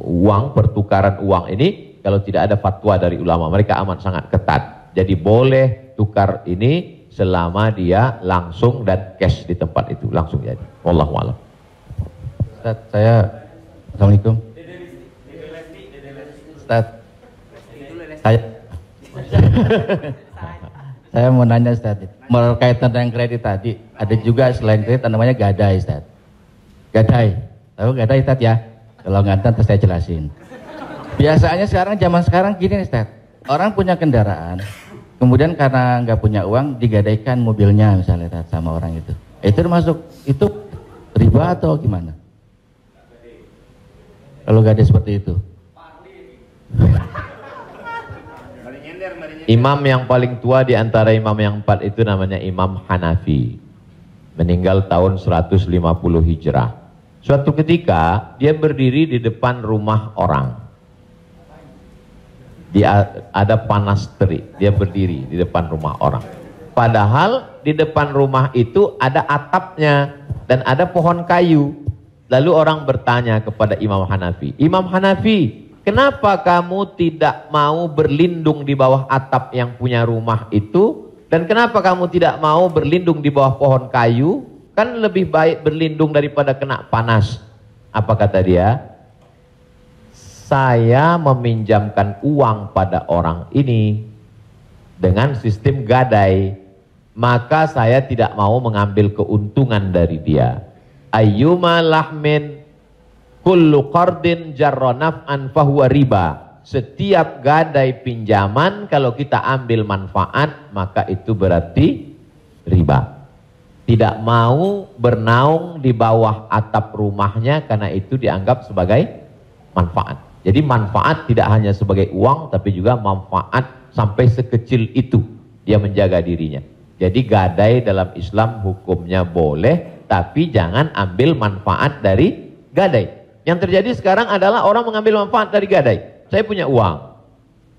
uang, pertukaran uang ini kalau tidak ada fatwa dari ulama. Mereka amat sangat ketat. Jadi boleh tukar ini selama dia langsung dan cash di tempat itu, langsung jadi. Wallahu a'lam. Ustaz, saya Assalamualaikum. Ustaz, saya mau nanya Ustaz, berkaitan dengan kredit tadi, ada juga selain kredit namanya gadai Ustaz. Gadai, tahu gadai Ustaz ya? Kalau nggak tahu saya jelasin. Biasanya zaman sekarang gini Ustaz, orang punya kendaraan, kemudian karena nggak punya uang digadaikan mobilnya misalnya Ustaz, sama orang itu. Itu termasuk itu riba atau gimana? Kalau gadai seperti itu. Imam yang paling tua di antara imam yang 4 itu namanya Imam Hanafi. Meninggal tahun 150 Hijrah. Suatu ketika dia berdiri di depan rumah orang. Ada panas terik, dia berdiri di depan rumah orang. Padahal di depan rumah itu ada atapnya dan ada pohon kayu. Lalu orang bertanya kepada Imam Hanafi, Imam Hanafi, kenapa kamu tidak mau berlindung di bawah atap yang punya rumah itu? Dan kenapa kamu tidak mau berlindung di bawah pohon kayu? Kan lebih baik berlindung daripada kena panas. Apa kata dia? Saya meminjamkan uang pada orang ini dengan sistem gadai, maka saya tidak mau mengambil keuntungan dari dia. Ayyuma lahmin kullu qardin jarra naf'an fahuwa riba. Setiap gadai pinjaman kalau kita ambil manfaat maka itu berarti riba. Tidak mau bernaung di bawah atap rumahnya karena itu dianggap sebagai manfaat. Jadi manfaat tidak hanya sebagai uang tapi juga manfaat sampai sekecil itu dia menjaga dirinya. Jadi gadai dalam Islam hukumnya boleh, tapi jangan ambil manfaat dari gadai. Yang terjadi sekarang adalah orang mengambil manfaat dari gadai. Saya punya uang,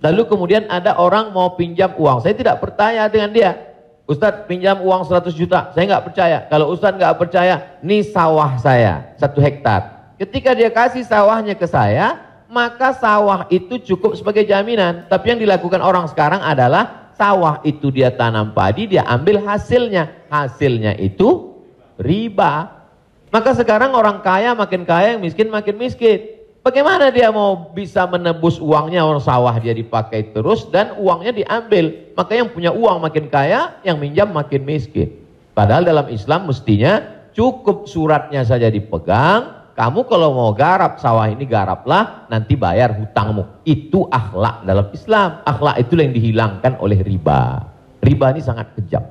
lalu kemudian ada orang mau pinjam uang, saya tidak percaya dengan dia. Ustadz pinjam uang 100 juta, saya nggak percaya. Kalau Ustadz nggak percaya, ini sawah saya 1 hektar. Ketika dia kasih sawahnya ke saya, maka sawah itu cukup sebagai jaminan. Tapi yang dilakukan orang sekarang adalah sawah itu dia tanam padi, dia ambil hasilnya. Hasilnya itu riba. Maka sekarang orang kaya makin kaya, yang miskin makin miskin. Bagaimana dia mau bisa menebus uangnya, orang sawah dia dipakai terus dan uangnya diambil. Maka yang punya uang makin kaya, yang minjam makin miskin. Padahal dalam Islam mestinya cukup suratnya saja dipegang. Kamu kalau mau garap sawah ini garaplah, nanti bayar hutangmu. Itu akhlak dalam Islam. Akhlak itu yang dihilangkan oleh riba. Riba ini sangat kejam.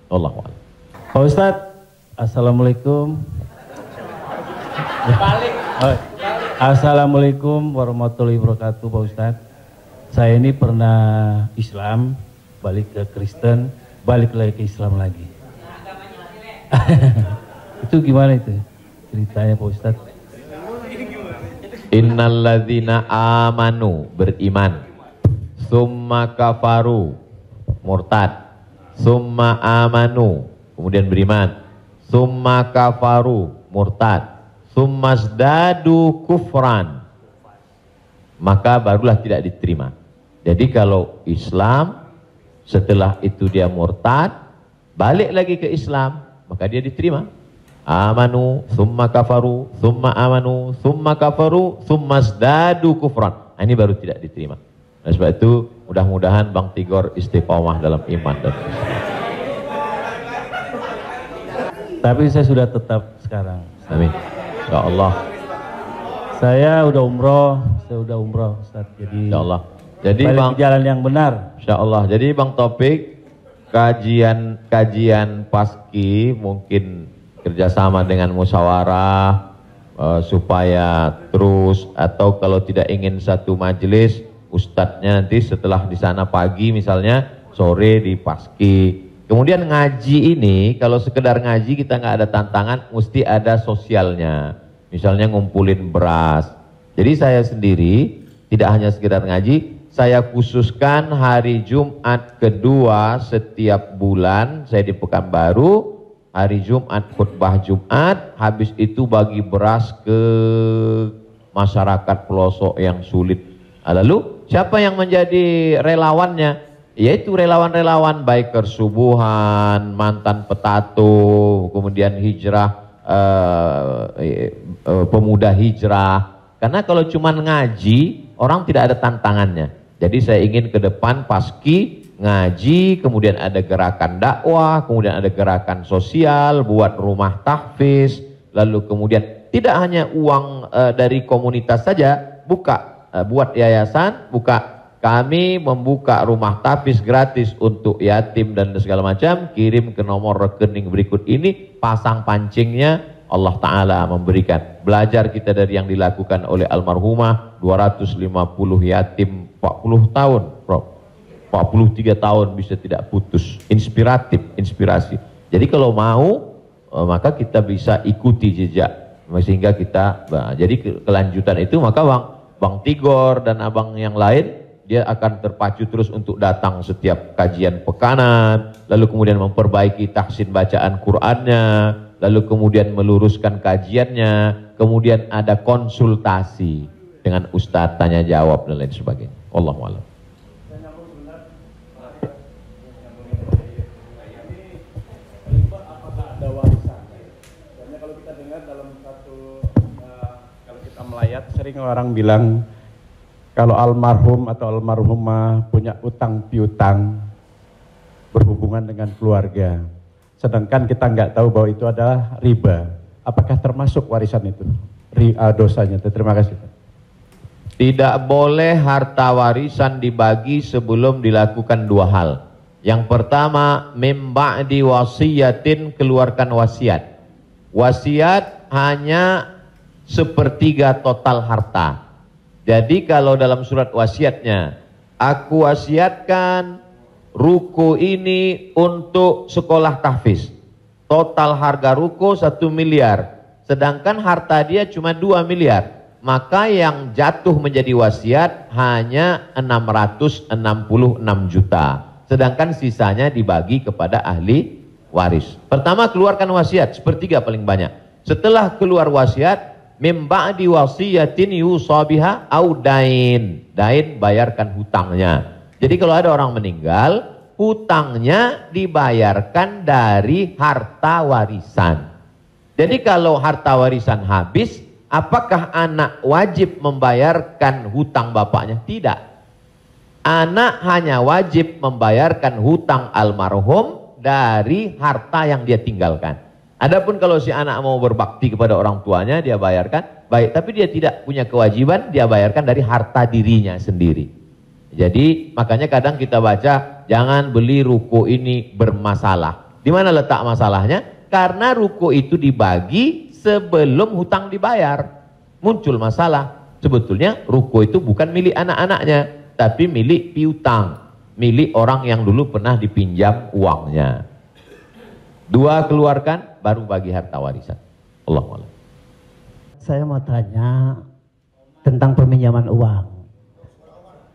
Allahu a'lam. Pak Ustadz, assalamualaikum. Assalamualaikum warahmatullahi wabarakatuh, Pak Ustadz. Saya ini pernah Islam, balik ke Kristen, balik lagi ke Islam lagi. Itu gimana itu? Ceritanya Pak Ustadz. Innalladzina amanu, beriman, summa kafaru, murtad, summa amanu, kemudian beriman, summa kafaru, murtad, summa zdadu kufran, maka barulah tidak diterima. Jadi kalau Islam setelah itu dia murtad, balik lagi ke Islam, maka dia diterima. Amanu, summa kafaru, summa amanu, summa kafaru, summa zdadu kufran. Nah, ini baru tidak diterima. Nah, sebab itu mudah-mudahan Bang Tigor istiqomah dalam iman dan Islam. Tapi saya sudah tetap sekarang. Amin. Ya Allah. Saya udah umroh Ustaz. Jadi Ya Allah. Jadi balik Bang, ke jalan yang benar. Insya Allah. Jadi Bang Topik, kajian paski mungkin kerjasama dengan musyawarah supaya terus, atau kalau tidak ingin satu majelis, ustadznya nanti setelah di sana pagi misalnya, sore di paski. Kemudian ngaji ini, kalau sekedar ngaji kita nggak ada tantangan, mesti ada sosialnya. Misalnya ngumpulin beras. Jadi saya sendiri tidak hanya sekedar ngaji, saya khususkan hari Jumat kedua setiap bulan, saya di Pekanbaru, hari Jumat khutbah Jumat, habis itu bagi beras ke masyarakat pelosok yang sulit. Lalu siapa yang menjadi relawannya? Yaitu relawan-relawan biker subuhan, mantan petato, kemudian hijrah, pemuda hijrah. Karena kalau cuma ngaji, orang tidak ada tantangannya. Jadi saya ingin ke depan paski ngaji, kemudian ada gerakan dakwah, kemudian ada gerakan sosial, buat rumah tahfiz, lalu kemudian tidak hanya uang dari komunitas saja, buat yayasan, kami membuka rumah tahfiz gratis untuk yatim dan segala macam, kirim ke nomor rekening berikut ini, pasang pancingnya, Allah Ta'ala memberikan. Belajar kita dari yang dilakukan oleh almarhumah, 250 yatim 40 tahun, Prof. 43 tahun bisa tidak putus. Inspirasi. Jadi kalau mau, maka kita bisa ikuti jejak, sehingga kita, jadi kelanjutan itu, maka Bang Tigor dan abang yang lain, dia akan terpacu terus untuk datang setiap kajian pekanan, lalu kemudian memperbaiki tahsin bacaan Qur'annya, lalu kemudian meluruskan kajiannya, kemudian ada konsultasi dengan ustadz, tanya jawab dan lain sebagainya. Wallahu a'lam. riwayat sering orang bilang kalau almarhum atau almarhumah punya utang piutang berhubungan dengan keluarga, sedangkan kita nggak tahu bahwa itu adalah riba. Apakah termasuk warisan itu? Dosanya. Terima kasih. Tidak boleh harta warisan dibagi sebelum dilakukan dua hal. Yang pertama, mim ba'di wasiyatin, keluarkan wasiat. Wasiat hanya sepertiga total harta. Jadi kalau dalam surat wasiatnya, aku wasiatkan ruko ini untuk sekolah tahfiz. Total harga ruko 1 miliar. Sedangkan harta dia cuma 2 miliar. Maka yang jatuh menjadi wasiat hanya 666 juta. Sedangkan sisanya dibagi kepada ahli waris. Pertama, keluarkan wasiat, sepertiga paling banyak. Setelah keluar wasiat, mim ba'di wasiyatin yusabiha au dain. Dain, bayarkan hutangnya. Jadi kalau ada orang meninggal, hutangnya dibayarkan dari harta warisan. Jadi kalau harta warisan habis, apakah anak wajib membayarkan hutang bapaknya? Tidak. Anak hanya wajib membayarkan hutang almarhum dari harta yang dia tinggalkan. Adapun kalau si anak mau berbakti kepada orang tuanya, dia bayarkan, baik, tapi dia tidak punya kewajiban, dia bayarkan dari harta dirinya sendiri. Jadi makanya kadang kita baca, jangan beli ruko ini bermasalah. Di mana letak masalahnya? Karena ruko itu dibagi sebelum hutang dibayar. Muncul masalah. Sebetulnya ruko itu bukan milik anak-anaknya, tapi milik piutang, milik orang yang dulu pernah dipinjam uangnya. Dua keluarkan, baru bagi harta warisan. Allahumma. Saya mau tanya tentang peminjaman uang.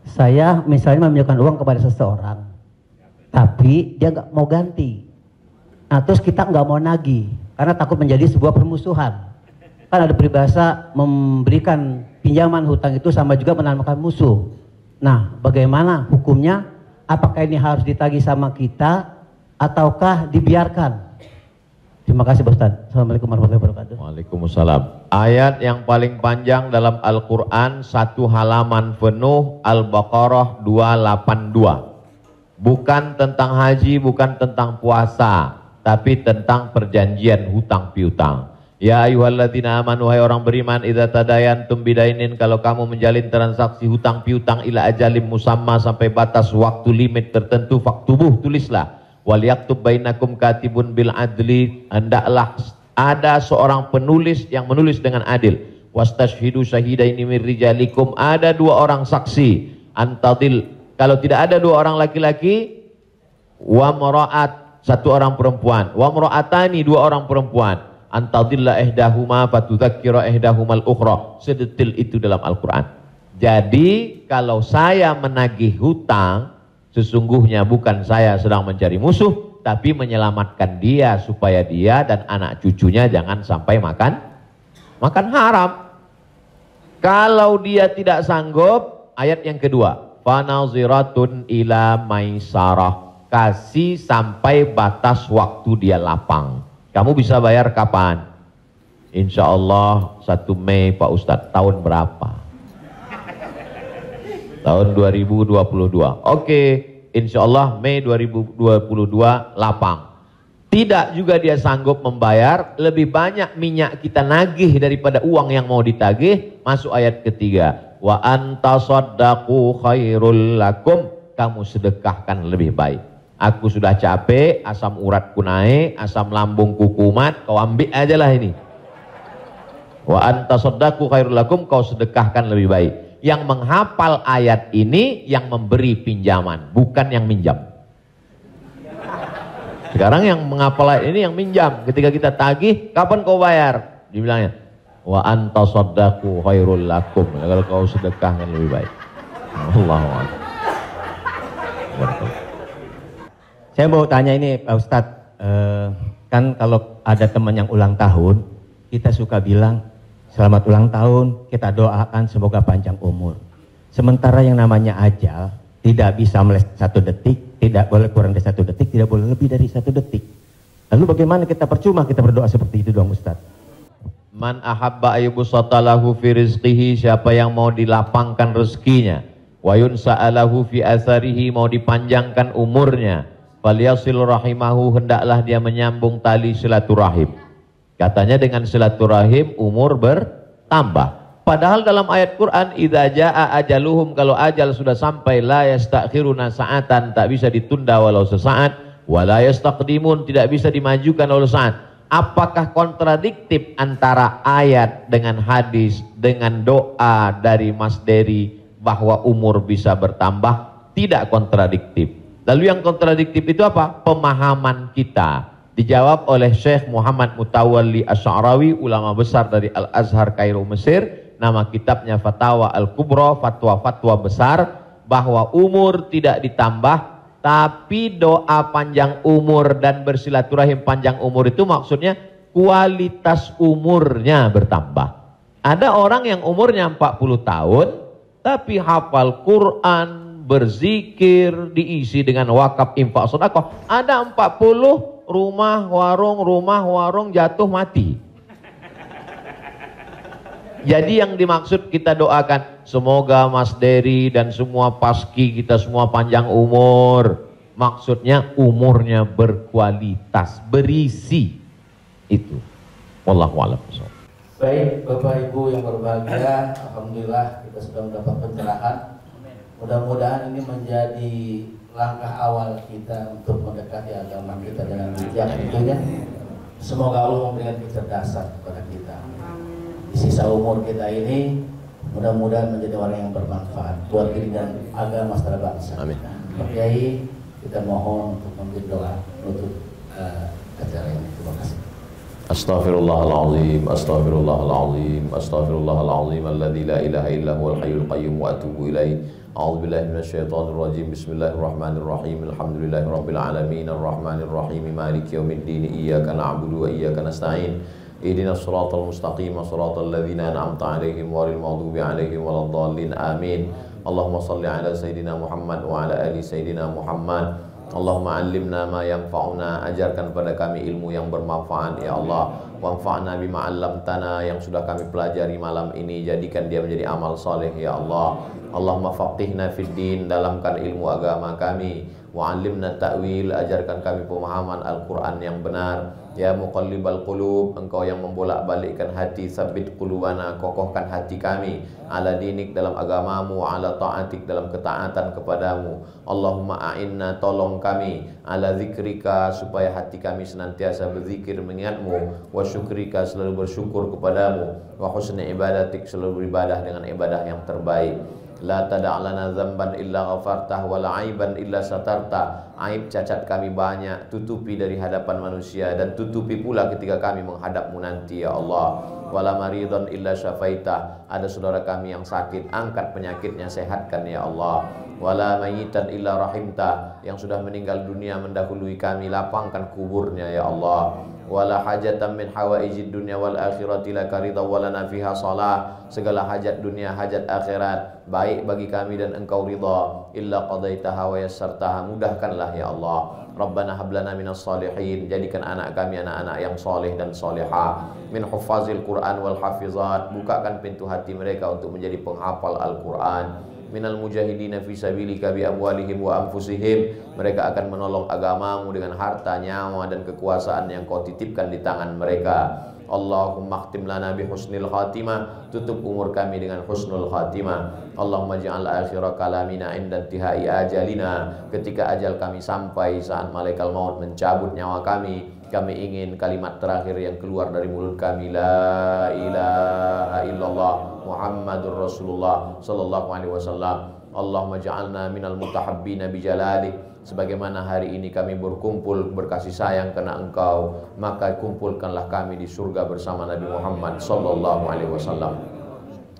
Saya misalnya meminjamkan uang kepada seseorang, tapi dia nggak mau ganti. Nah, terus kita nggak mau nagih karena takut menjadi sebuah permusuhan. Kan ada peribahasa memberikan pinjaman hutang itu sama juga menanamkan musuh. Nah, bagaimana hukumnya? Apakah ini harus ditagih sama kita ataukah dibiarkan? Terima kasih Pak Ustaz. Assalamualaikum warahmatullahi wabarakatuh. Waalaikumsalam. Ayat yang paling panjang dalam Al-Quran, 1 halaman penuh, Al-Baqarah 282. Bukan tentang haji, bukan tentang puasa, tapi tentang perjanjian hutang piutang. Ya ayyuhalladzina amanu, hai orang beriman, idza tadayantum bidainin, kalau kamu menjalin transaksi hutang piutang ila ajalim musamma, sampai batas waktu limit tertentu, faktubuh, tulislah. Wal yaktub bainakum katibun bil adli, hendaklah ada seorang penulis yang menulis dengan adil. Wastashhidu syahidaini min rijalikum, ada 2 orang saksi. Antadil, kalau tidak ada 2 orang laki-laki, wa maraat, 1 orang perempuan, wa maraatani, 2 orang perempuan. Antadilla ihdahuma fatudzakkira ihdahumal ukhra. Sedetil itu dalam Al-Qur'an. Jadi kalau saya menagih hutang, sesungguhnya bukan saya sedang mencari musuh, tapi menyelamatkan dia supaya dia dan anak cucunya jangan sampai makan haram. Kalau dia tidak sanggup, ayat yang kedua, fanaziratun ila maisarah, kasih sampai batas waktu dia lapang. Kamu bisa bayar kapan? Insya Allah 1 Mei Pak Ustadz. Tahun berapa? Tahun 2022. Oke, insya Allah Mei 2022 lapang. Tidak juga dia sanggup membayar, lebih banyak minyak kita nagih daripada uang yang mau ditagih. Masuk ayat ketiga. Wa antasaddaqu khairul lakum, kamu sedekahkan lebih baik. Aku sudah capek, asam uratku naik, asam lambungku kumat, kau ambil aja lah ini. Wa antasaddaqu khairul lakum, kau sedekahkan lebih baik. Yang menghafal ayat ini yang memberi pinjaman, bukan yang minjam. Sekarang yang menghafal ayat ini yang minjam. Ketika kita tagih, kapan kau bayar? Dibilangnya, wa antasaddaqu khairul lakum, kalau kau sedekahkan lebih baik. Allahu akbar. Saya mau tanya ini Pak Ustadz, kan kalau ada teman yang ulang tahun, kita suka bilang selamat ulang tahun, kita doakan semoga panjang umur. Sementara yang namanya ajal tidak bisa meleset 1 detik, tidak boleh kurang dari 1 detik, tidak boleh lebih dari 1 detik. Lalu bagaimana kita percuma kita berdoa seperti itu dong Ustadz? Man ahabba ayyubsata lahu fi rizqihi, siapa yang mau dilapangkan rezekinya, wa yunsa'alahu fi atharihi, mau dipanjangkan umurnya, falyasil rahimahu, hendaklah dia menyambung tali silaturahim. Katanya dengan silaturahim umur bertambah. Padahal dalam ayat Quran, idza jaa ajaluhum, kalau ajal sudah sampai, la yastakhiruna sa'atan, tak bisa ditunda walau sesaat, wa la yastaqdimun, tidak bisa dimajukan walau saat. Apakah kontradiktif antara ayat dengan hadis dengan doa dari Mas Dery bahwa umur bisa bertambah? Tidak kontradiktif. Lalu yang kontradiktif itu apa? Pemahaman kita. Dijawab oleh Syekh Muhammad Mutawalli Asy'arawi, ulama besar dari Al-Azhar Kairo Mesir. Nama kitabnya Fatawa Al-Kubra, fatwa-fatwa besar, bahwa umur tidak ditambah, tapi doa panjang umur dan bersilaturahim panjang umur itu maksudnya kualitas umurnya bertambah. Ada orang yang umurnya 40 tahun tapi hafal Quran, berzikir, diisi dengan wakaf, infak, sedekah. Ada 40 rumah warung jatuh mati. Jadi yang dimaksud kita doakan, semoga Mas Dery dan semua paski kita semua panjang umur. Maksudnya umurnya berkualitas, berisi. Itu. Wallahu a'lam. Baik, Bapak Ibu yang berbahagia, alhamdulillah kita sudah mendapat pencerahan. Mudah-mudahan ini menjadi langkah awal kita untuk mendekati agama kita dengan bijak tentunya. Semoga Allah memberikan kecerdasan kepada kita. Di sisa umur kita ini mudah-mudahan menjadi orang yang bermanfaat buat diri dan agama secara bangsa. Amin. Pak Kiai, kita mohon untuk memberi doa untuk acara ini. Terima kasih. Astaghfirullahaladzim, astaghfirullahaladzim, astaghfirullahaladzim, alladzi la ilaha illa huwal hayyul qayyum wa atubu ilaih. A'udzubillahi minasyaitonir rajim. Bismillahirrahmanirrahim. Alhamdulillahirabbil alamin, arrahmanir rahim, maliki yaumiddin, iyyaka na'budu wa iyyaka nasta'in. Ihdinas siratal mustaqim, siratal ladzina an'amta 'alaihim ghairil maghdubi 'alaihim waladdallin. Amin. Allahumma shalli ala sayidina Muhammad wa ala ali sayidina Muhammad. Allahumma 'allimna ma yanfa'una, ajarkan pada kami ilmu yang bermanfaat ya Allah. Wanfa'na bima 'allamtana, yang sudah kami pelajari malam ini jadikan dia menjadi amal saleh ya Allah. Allahumma faqihna fid din, dalamkan ilmu agama kami. Wa 'allimna ta'wil, ajarkan kami pemahaman Al-Qur'an yang benar. Ya muqallibal qulub, engkau yang membolak-balikkan hati, sabbit qulubana, kokohkan hati kami ala dinik, dalam agamamu, ala ta'atik, dalam ketaatan kepadamu. Allahumma a'inna, tolong kami, ala zikrika, supaya hati kami senantiasa berzikir mengingatmu, wa syukrika, selalu bersyukur kepadamu, wa husni ibadatik, selalu beribadah dengan ibadah yang terbaik. La tada'lana zamban illa ghafartah, wa la aiban illa satarta. Aib cacat kami banyak, tutupi dari hadapan manusia, dan tutupi pula ketika kami menghadapmu nanti ya Allah. Wala maridhan illa syafaitah, ada saudara kami yang sakit, angkat penyakitnya, sehatkan ya Allah. Wala mayitan illa rahimta, yang sudah meninggal dunia mendahului kami, lapangkan kuburnya ya Allah. Wala hajatan min hawaijid dunya wal akhirati laka ridha wa lana fiha salah, segala hajat dunia hajat akhirat baik bagi kami dan engkau ridha, illa qadaitaha wa yassartaha, mudahkanlah ya Allah. Rabbana hablana minas salihin, jadikan anak kami anak-anak yang soleh dan solehah, min huffazil Quran wal hafizat, bukakan pintu hati mereka untuk menjadi penghafal Al-Quran. Minal mujahidina fi sabilika bi amwalihim wa anfusihim, mereka akan menolong agamamu dengan harta, nyawa dan kekuasaan yang kau titipkan di tangan mereka. Allahumma khtim lana bi husnil khatimah, tutup umur kami dengan husnul khatimah. Allahumma ja'al akhira kalamina inda intihai ajalina, ketika ajal kami sampai, saat malaikat maut mencabut nyawa kami ingin kalimat terakhir yang keluar dari mulut kami, la ilaha illallah Muhammadur Rasulullah sallallahu alaihi wasallam. Allahumma ja'alna minal mutahabbina bijalalik, sebagaimana hari ini kami berkumpul berkasih sayang karena engkau, maka kumpulkanlah kami di surga bersama Nabi Muhammad sallallahu alaihi wasallam,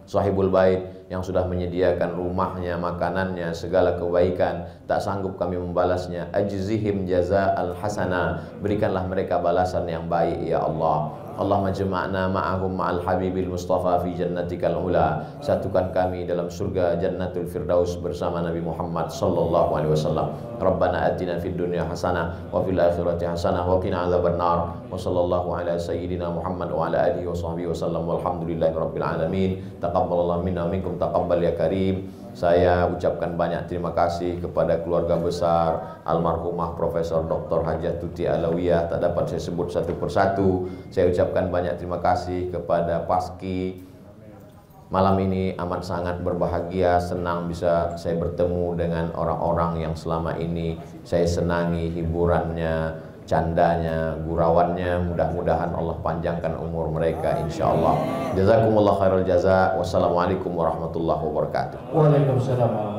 sahibul bait, yang sudah menyediakan rumahnya, makanannya, segala kebaikan, tak sanggup kami membalasnya. Ajzihim jaza'al hasana, berikanlah mereka balasan yang baik ya Allah. Allahumma jama'na ma'ahum ma'al habibil mustafa fi jannatikal ula, satukan kami dalam surga jannatul firdaus bersama Nabi Muhammad sallallahu alaihi wasallam. Rabbana atina fid dunya hasanah wa fil akhirati hasanah wa qina adzabannar. Wa sallallahu ala sayyidina Muhammad wa ala alihi wa sahbihi wasallam walhamdulillahi rabbil alamin. Taqabbalallahu minna minkum taqabbal ya karim. Saya ucapkan banyak terima kasih kepada keluarga besar almarhumah Profesor Dr. Hajah Tuti Alawiyah, tak dapat saya sebut satu persatu. Saya ucapkan banyak terima kasih kepada Paski. Malam ini amat sangat berbahagia, senang bisa saya bertemu dengan orang-orang yang selama ini saya senangi hiburannya, candanya, gurauannya. Mudah-mudahan Allah panjangkan umur mereka insyaallah. Jazakumullah khairal jaza. Wassalamualaikum warahmatullahi wabarakatuh. Waalaikumsalam.